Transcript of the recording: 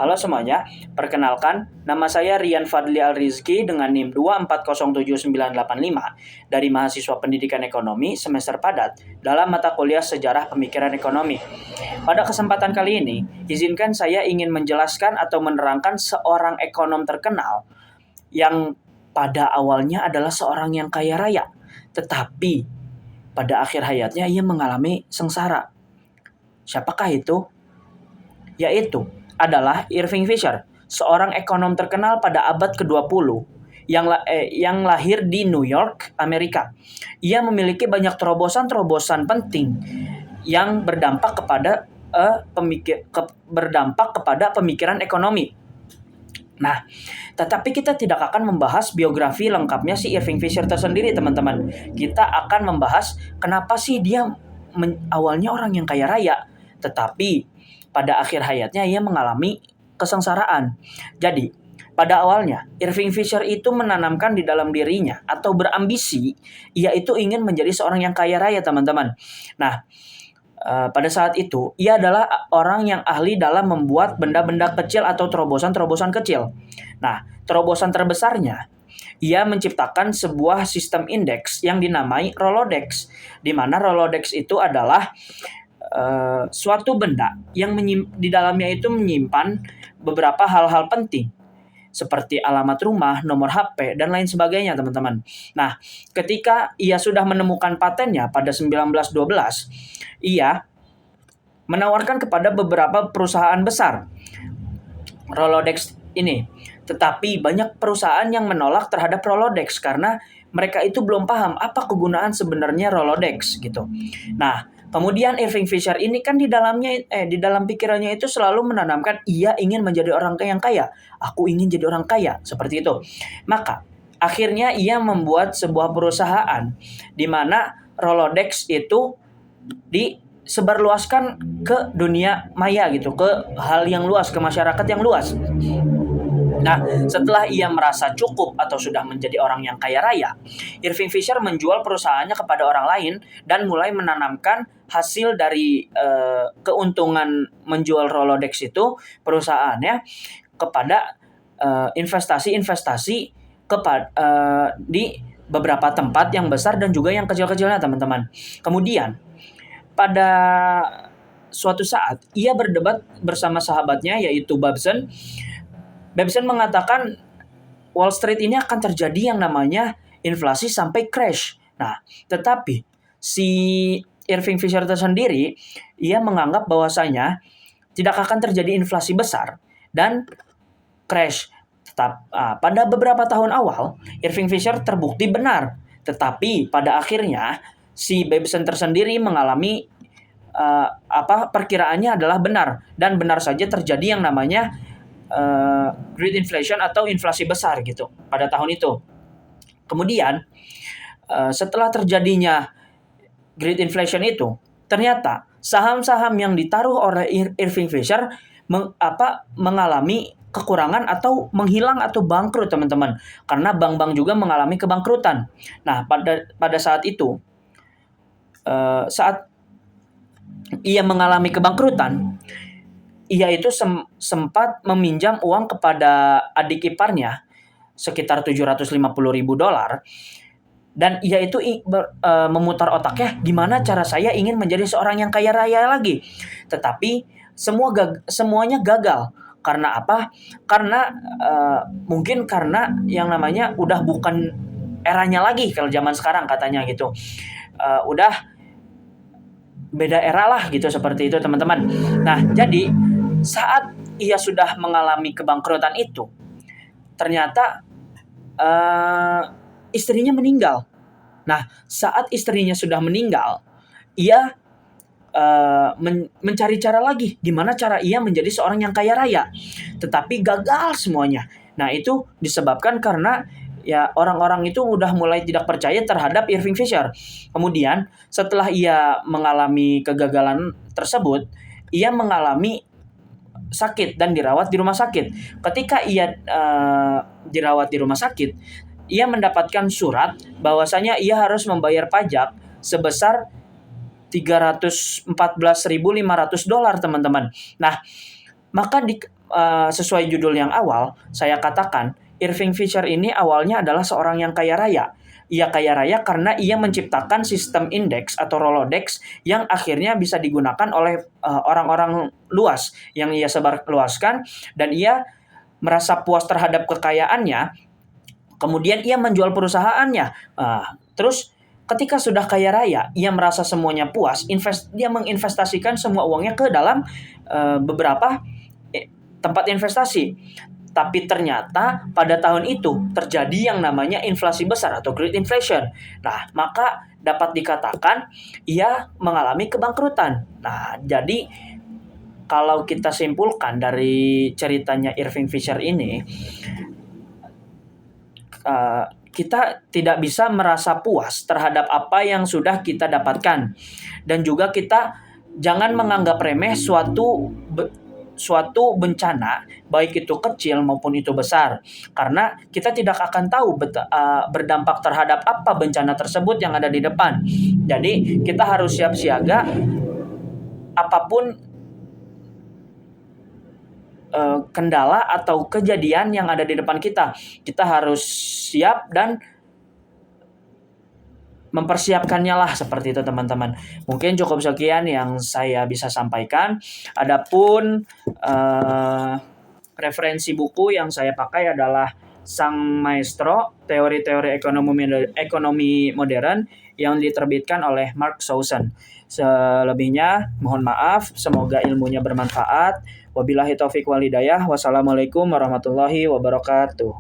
Halo semuanya, perkenalkan, nama saya Rian Fadli Al-Rizki dengan NIM 2407985 dari mahasiswa Pendidikan Ekonomi semester padat dalam mata kuliah Sejarah Pemikiran Ekonomi. Pada kesempatan kali ini, izinkan saya ingin menjelaskan atau menerangkan seorang ekonom terkenal yang pada awalnya adalah seorang yang kaya raya, tetapi pada akhir hayatnya ia mengalami sengsara. Siapakah itu? Yaitu adalah Irving Fisher, seorang ekonom terkenal pada abad ke-20 yang lahir di New York, Amerika. Ia memiliki banyak terobosan-terobosan penting yang berdampak kepada pemikiran ekonomi. Nah, tetapi kita tidak akan membahas biografi lengkapnya si Irving Fisher tersendiri, teman-teman. Kita akan membahas kenapa sih dia awalnya orang yang kaya raya, tetapi pada akhir hayatnya ia mengalami kesengsaraan. Jadi, pada awalnya, Irving Fisher itu menanamkan di dalam dirinya atau berambisi, ia itu ingin menjadi seorang yang kaya raya, teman-teman. Nah, pada saat itu, ia adalah orang yang ahli dalam membuat benda-benda kecil atau terobosan-terobosan kecil. Nah, terobosan terbesarnya, ia menciptakan sebuah sistem indeks yang dinamai Rolodex, di mana Rolodex itu adalah suatu benda yang di dalamnya itu menyimpan beberapa hal-hal penting seperti alamat rumah, nomor HP, dan lain sebagainya, teman-teman. Nah, ketika ia sudah menemukan patennya pada 1912, ia menawarkan kepada beberapa perusahaan besar Rolodex ini. Tetapi banyak perusahaan yang menolak terhadap Rolodex karena mereka itu belum paham apa kegunaan sebenarnya Rolodex gitu. Nah, kemudian Irving Fisher ini kan di dalam pikirannya itu selalu menanamkan ia ingin menjadi orang yang kaya. Aku ingin jadi orang kaya, seperti itu. Maka akhirnya ia membuat sebuah perusahaan di mana Rolodex itu disebarluaskan ke dunia maya gitu, ke hal yang luas, ke masyarakat yang luas. Nah, setelah ia merasa cukup atau sudah menjadi orang yang kaya raya, Irving Fisher menjual perusahaannya kepada orang lain dan mulai menanamkan hasil dari keuntungan menjual Rolodex itu perusahaannya kepada investasi-investasi di beberapa tempat yang besar dan juga yang kecil-kecilnya, teman-teman. Kemudian, pada suatu saat, ia berdebat bersama sahabatnya yaitu Babson. Babson mengatakan Wall Street ini akan terjadi yang namanya inflasi sampai crash. Nah, tetapi si Irving Fisher tersendiri, ia menganggap bahwasanya tidak akan terjadi inflasi besar dan crash. Pada beberapa tahun awal, Irving Fisher terbukti benar. Tetapi pada akhirnya, si Babson tersendiri mengalami perkiraannya adalah benar. Dan benar saja terjadi yang namanya Great Inflation atau inflasi besar gitu pada tahun itu. Kemudian setelah terjadinya Great Inflation itu, ternyata saham-saham yang ditaruh oleh Irving Fisher mengalami kekurangan atau menghilang atau bangkrut, teman-teman. Karena bank-bank juga mengalami kebangkrutan. Nah, pada saat itu, saat ia mengalami kebangkrutan, ia itu sempat meminjam uang kepada adik iparnya sekitar $750,000 dan ia itu memutar otaknya gimana cara saya ingin menjadi seorang yang kaya raya lagi. Tetapi semuanya gagal. Karena apa? Karena mungkin karena yang namanya udah bukan eranya lagi kalau zaman sekarang katanya gitu. Udah beda era lah gitu, seperti itu, teman-teman. Nah, jadi saat ia sudah mengalami kebangkrutan itu, ternyata istrinya meninggal. Nah, saat istrinya sudah meninggal, ia mencari cara lagi, gimana cara ia menjadi seorang yang kaya raya. Tetapi gagal semuanya. Nah, itu disebabkan karena ya orang-orang itu udah mulai tidak percaya terhadap Irving Fisher. Kemudian, setelah ia mengalami kegagalan tersebut, ia mengalami sakit dan dirawat di rumah sakit. Ketika ia dirawat di rumah sakit, ia mendapatkan surat bahwasanya ia harus membayar pajak sebesar $314.500, teman-teman. Nah, sesuai judul yang awal, saya katakan Irving Fisher ini awalnya adalah seorang yang kaya raya. Ia kaya raya karena ia menciptakan sistem indeks atau Rolodex yang akhirnya bisa digunakan oleh orang-orang luas yang ia sebarluaskan, dan ia merasa puas terhadap kekayaannya. Kemudian ia menjual perusahaannya. Terus ketika sudah kaya raya, ia merasa semuanya puas. Dia menginvestasikan semua uangnya ke dalam beberapa tempat investasi. Tapi ternyata pada tahun itu terjadi yang namanya inflasi besar atau Great Inflation. Nah, maka dapat dikatakan ia mengalami kebangkrutan. Nah, jadi kalau kita simpulkan dari ceritanya Irving Fisher ini, kita tidak bisa merasa puas terhadap apa yang sudah kita dapatkan, dan juga kita jangan menganggap remeh suatu bencana, baik itu kecil maupun itu besar, karena kita tidak akan tahu berdampak terhadap apa bencana tersebut yang ada di depan. Jadi kita harus siap siaga apapun kendala atau kejadian yang ada di depan kita. Kita harus siap dan mempersiapkannya lah, seperti itu teman-teman. Mungkin cukup sekian yang saya bisa sampaikan. Adapun referensi buku yang saya pakai adalah Sang Maestro, Teori-Teori Ekonomi Modern yang diterbitkan oleh Mark Sowson. Selebihnya mohon maaf, semoga ilmunya bermanfaat. Wabillahi taufik wal hidayah. Wassalamualaikum warahmatullahi wabarakatuh.